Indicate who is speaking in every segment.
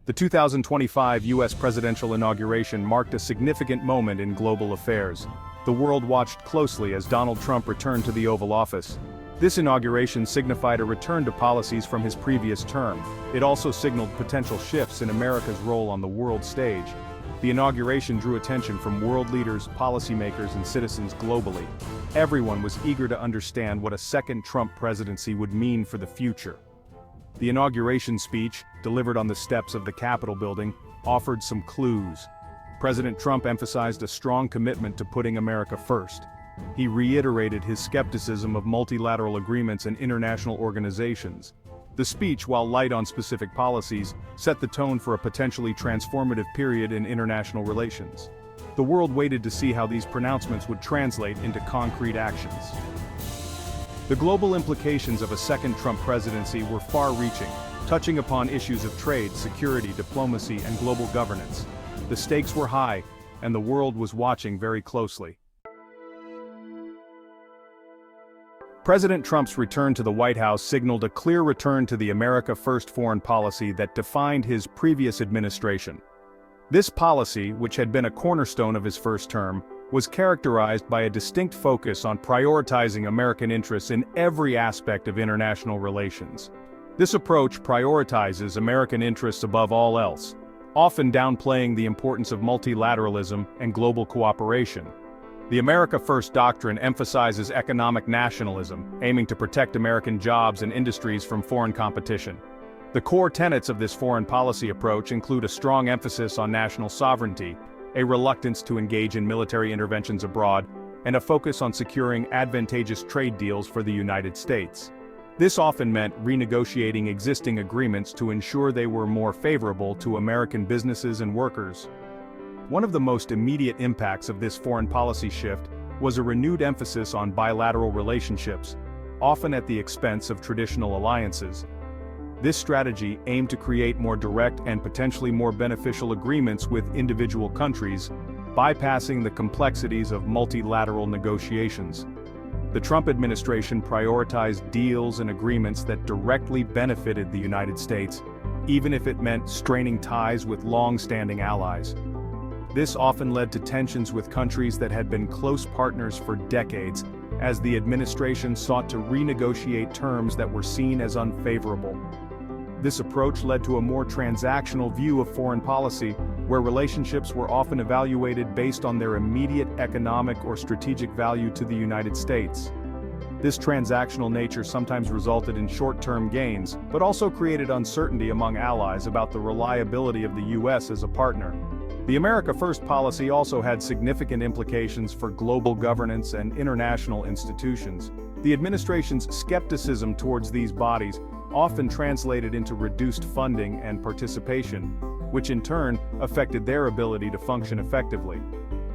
Speaker 1: The 2025 U.S. presidential inauguration marked a significant moment in global affairs. The world watched closely as Donald Trump returned to the Oval Office. This inauguration signified a return to policies from his previous term. It also signaled potential shifts in America's role on the world stage. The inauguration drew attention from world leaders, policymakers, and citizens globally. Everyone was eager to understand what a second Trump presidency would mean for the future. The inauguration speech, delivered on the steps of the Capitol building, offered some clues. President Trump emphasized a strong commitment to putting America first. He reiterated his skepticism of multilateral agreements and international organizations. The speech, while light on specific policies, set the tone for a potentially transformative period in international relations. The world waited to see how these pronouncements would translate into concrete actions. The global implications of a second Trump presidency were far-reaching, touching upon issues of trade, security, diplomacy, and global governance. The stakes were high, and the world was watching very closely. President Trump's return to the White House signaled a clear return to the America First foreign policy that defined his previous administration. This policy, which had been a cornerstone of his first term, was characterized by a distinct focus on prioritizing American interests in every aspect of international relations. This approach prioritizes American interests above all else, often downplaying the importance of multilateralism and global cooperation. The America First doctrine emphasizes economic nationalism, aiming to protect American jobs and industries from foreign competition. The core tenets of this foreign policy approach include a strong emphasis on national sovereignty, a reluctance to engage in military interventions abroad, and a focus on securing advantageous trade deals for the United States. This often meant renegotiating existing agreements to ensure they were more favorable to American businesses and workers. One of the most immediate impacts of this foreign policy shift was a renewed emphasis on bilateral relationships, often at the expense of traditional alliances. This strategy aimed to create more direct and potentially more beneficial agreements with individual countries, bypassing the complexities of multilateral negotiations. The Trump administration prioritized deals and agreements that directly benefited the United States, even if it meant straining ties with long-standing allies. This often led to tensions with countries that had been close partners for decades, as the administration sought to renegotiate terms that were seen as unfavorable. This approach led to a more transactional view of foreign policy, where relationships were often evaluated based on their immediate economic or strategic value to the United States. This transactional nature sometimes resulted in short-term gains, but also created uncertainty among allies about the reliability of the U.S. as a partner. The America First policy also had significant implications for global governance and international institutions. The administration's skepticism towards these bodies often translated into reduced funding and participation, which in turn affected their ability to function effectively.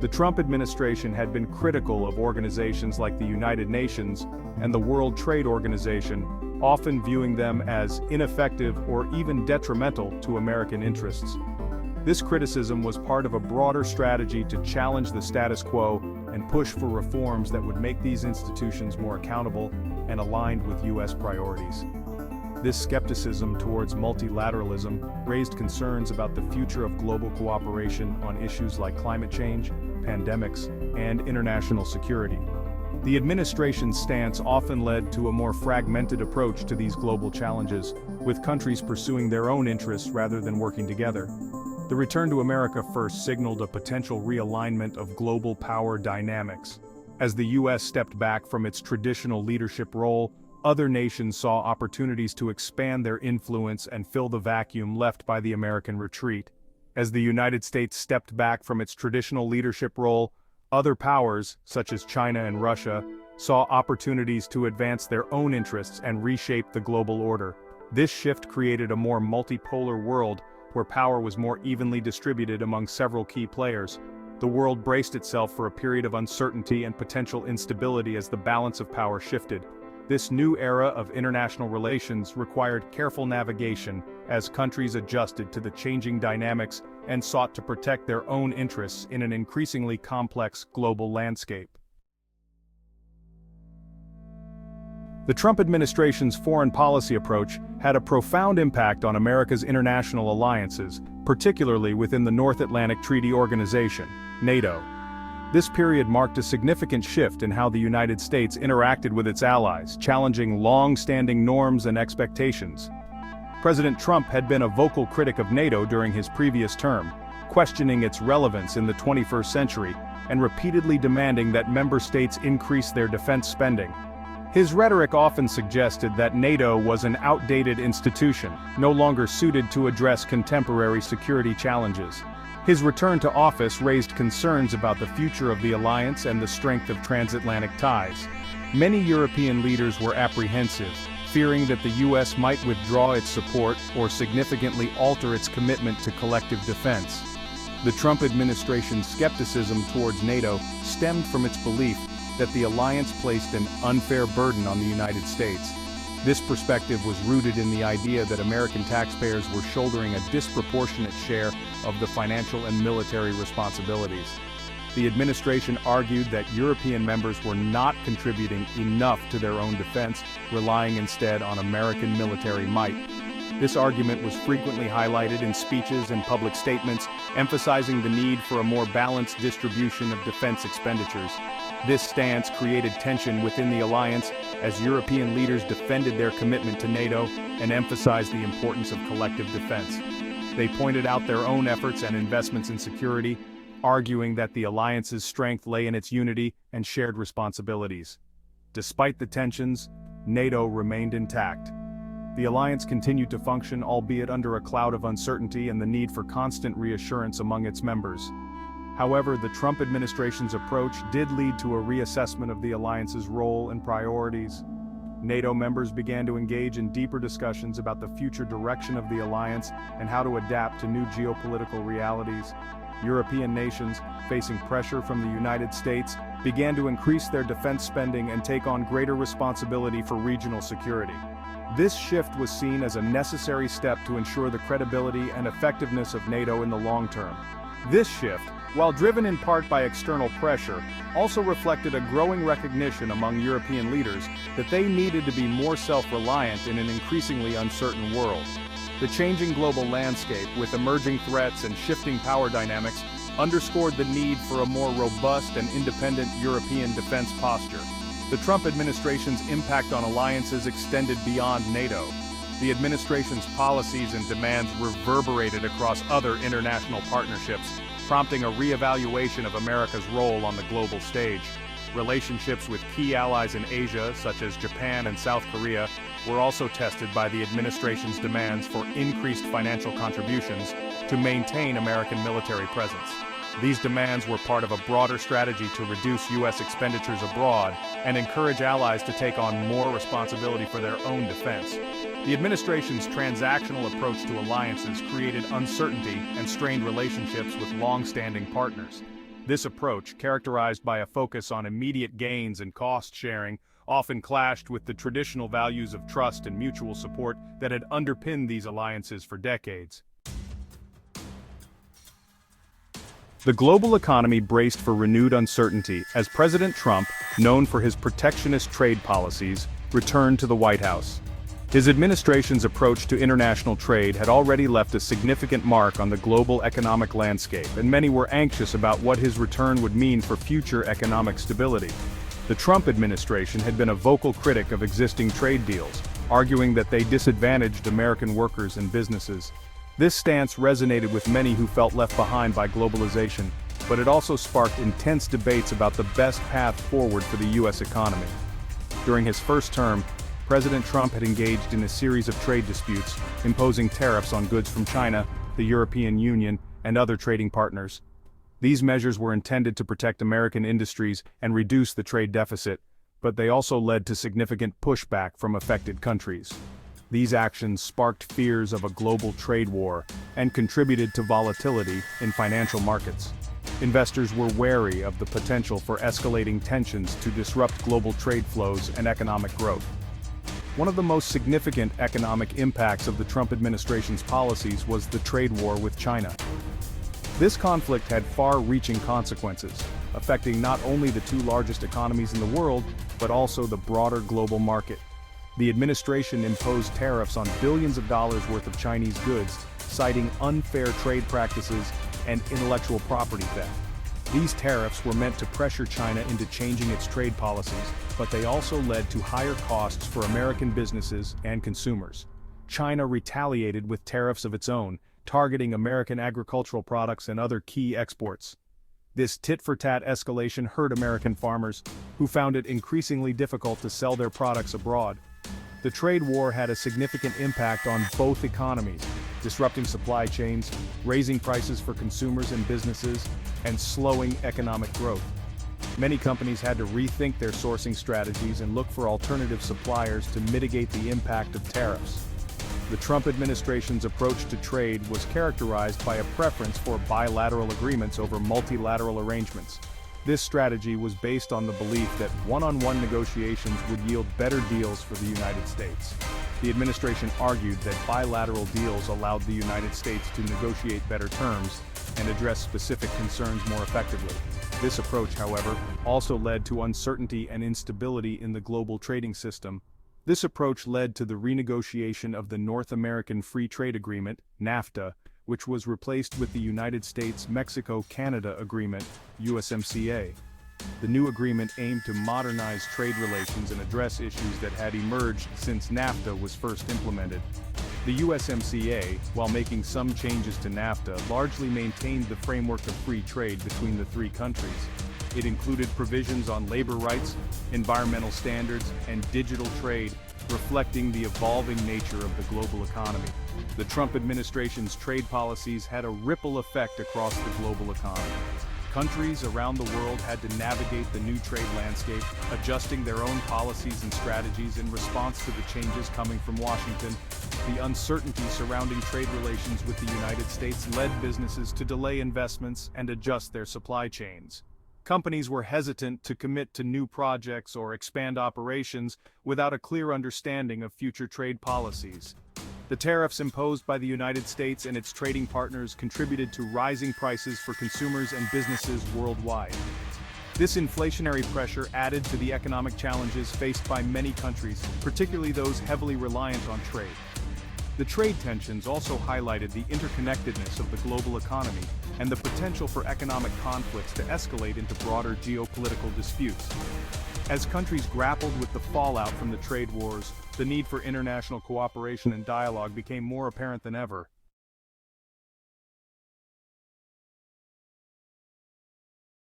Speaker 1: The Trump administration had been critical of organizations like the United Nations and the World Trade Organization, often viewing them as ineffective or even detrimental to American interests. This criticism was part of a broader strategy to challenge the status quo and push for reforms that would make these institutions more accountable and aligned with U.S. priorities. This skepticism towards multilateralism raised concerns about the future of global cooperation on issues like climate change, pandemics, and international security. The administration's stance often led to a more fragmented approach to these global challenges, with countries pursuing their own interests rather than working together. The return to America First signaled a potential realignment of global power dynamics. As the U.S. stepped back from its traditional leadership role, other nations saw opportunities to expand their influence and fill the vacuum left by the American retreat. As the United States stepped back from its traditional leadership role, other powers, such as China and Russia, saw opportunities to advance their own interests and reshape the global order. This shift created a more multipolar world where power was more evenly distributed among several key players. The world braced itself for a period of uncertainty and potential instability as the balance of power shifted. This new era of international relations required careful navigation as countries adjusted to the changing dynamics and sought to protect their own interests in an increasingly complex global landscape. The Trump administration's foreign policy approach had a profound impact on America's international alliances, particularly within the North Atlantic Treaty Organization, NATO. This period marked a significant shift in how the United States interacted with its allies, challenging long-standing norms and expectations. President Trump had been a vocal critic of NATO during his previous term, questioning its relevance in the 21st century and repeatedly demanding that member states increase their defense spending. His rhetoric often suggested that NATO was an outdated institution, no longer suited to address contemporary security challenges. His return to office raised concerns about the future of the alliance and the strength of transatlantic ties. Many European leaders were apprehensive, fearing that the U.S. might withdraw its support or significantly alter its commitment to collective defense. The Trump administration's skepticism towards NATO stemmed from its belief that the alliance placed an unfair burden on the United States. This perspective was rooted in the idea that American taxpayers were shouldering a disproportionate share of the financial and military responsibilities. The administration argued that European members were not contributing enough to their own defense, relying instead on American military might. This argument was frequently highlighted in speeches and public statements, emphasizing the need for a more balanced distribution of defense expenditures. This stance created tension within the alliance as European leaders defended their commitment to NATO and emphasized the importance of collective defense. They pointed out their own efforts and investments in security, arguing that the alliance's strength lay in its unity and shared responsibilities. Despite the tensions, NATO remained intact. The alliance continued to function, albeit under a cloud of uncertainty and the need for constant reassurance among its members. However, the Trump administration's approach did lead to a reassessment of the alliance's role and priorities. NATO members began to engage in deeper discussions about the future direction of the alliance and how to adapt to new geopolitical realities. European nations, facing pressure from the United States, began to increase their defense spending and take on greater responsibility for regional security. This shift was seen as a necessary step to ensure the credibility and effectiveness of NATO in the long term. This shift, while driven in part by external pressure, also reflected a growing recognition among European leaders that they needed to be more self-reliant in an increasingly uncertain world. The changing global landscape, with emerging threats and shifting power dynamics, underscored the need for a more robust and independent European defense posture. The Trump administration's impact on alliances extended beyond NATO. The administration's policies and demands reverberated across other international partnerships, prompting a re-evaluation of America's role on the global stage. Relationships with key allies in Asia, such as Japan and South Korea, were also tested by the administration's demands for increased financial contributions to maintain American military presence. These demands were part of a broader strategy to reduce U.S. expenditures abroad and encourage allies to take on more responsibility for their own defense. The administration's transactional approach to alliances created uncertainty and strained relationships with long-standing partners. This approach, characterized by a focus on immediate gains and cost-sharing, often clashed with the traditional values of trust and mutual support that had underpinned these alliances for decades. The global economy braced for renewed uncertainty as President Trump, known for his protectionist trade policies, returned to the White House. His administration's approach to international trade had already left a significant mark on the global economic landscape, and many were anxious about what his return would mean for future economic stability. The Trump administration had been a vocal critic of existing trade deals, arguing that they disadvantaged American workers and businesses. This stance resonated with many who felt left behind by globalization, but it also sparked intense debates about the best path forward for the U.S. economy. During his first term, President Trump had engaged in a series of trade disputes, imposing tariffs on goods from China, the European Union, and other trading partners. These measures were intended to protect American industries and reduce the trade deficit, but they also led to significant pushback from affected countries. These actions sparked fears of a global trade war and contributed to volatility in financial markets. Investors were wary of the potential for escalating tensions to disrupt global trade flows and economic growth. One of the most significant economic impacts of the Trump administration's policies was the trade war with China. This conflict had far-reaching consequences, affecting not only the two largest economies in the world, but also the broader global market. The administration imposed tariffs on billions of dollars worth of Chinese goods, citing unfair trade practices and intellectual property theft. These tariffs were meant to pressure China into changing its trade policies, but they also led to higher costs for American businesses and consumers. China retaliated with tariffs of its own, targeting American agricultural products and other key exports. This tit-for-tat escalation hurt American farmers, who found it increasingly difficult to sell their products abroad. The trade war had a significant impact on both economies, disrupting supply chains, raising prices for consumers and businesses, and slowing economic growth. Many companies had to rethink their sourcing strategies and look for alternative suppliers to mitigate the impact of tariffs. The Trump administration's approach to trade was characterized by a preference for bilateral agreements over multilateral arrangements. This strategy was based on the belief that one-on-one negotiations would yield better deals for the United States. The administration argued that bilateral deals allowed the United States to negotiate better terms and address specific concerns more effectively. This approach, however, also led to uncertainty and instability in the global trading system. This approach led to the renegotiation of the North American Free Trade Agreement, NAFTA, which was replaced with the United States-Mexico-Canada Agreement, USMCA. The new agreement aimed to modernize trade relations and address issues that had emerged since NAFTA was first implemented. The USMCA, while making some changes to NAFTA, largely maintained the framework of free trade between the three countries. It included provisions on labor rights, environmental standards, and digital trade, reflecting the evolving nature of the global economy. The Trump administration's trade policies had a ripple effect across the global economy. Countries around the world had to navigate the new trade landscape, adjusting their own policies and strategies in response to the changes coming from Washington. The uncertainty surrounding trade relations with the United States led businesses to delay investments and adjust their supply chains. Companies were hesitant to commit to new projects or expand operations without a clear understanding of future trade policies. The tariffs imposed by the United States and its trading partners contributed to rising prices for consumers and businesses worldwide. This inflationary pressure added to the economic challenges faced by many countries, particularly those heavily reliant on trade. The trade tensions also highlighted the interconnectedness of the global economy and the potential for economic conflicts to escalate into broader geopolitical disputes. As countries grappled with the fallout from the trade wars, the need for international cooperation and dialogue became more apparent than ever.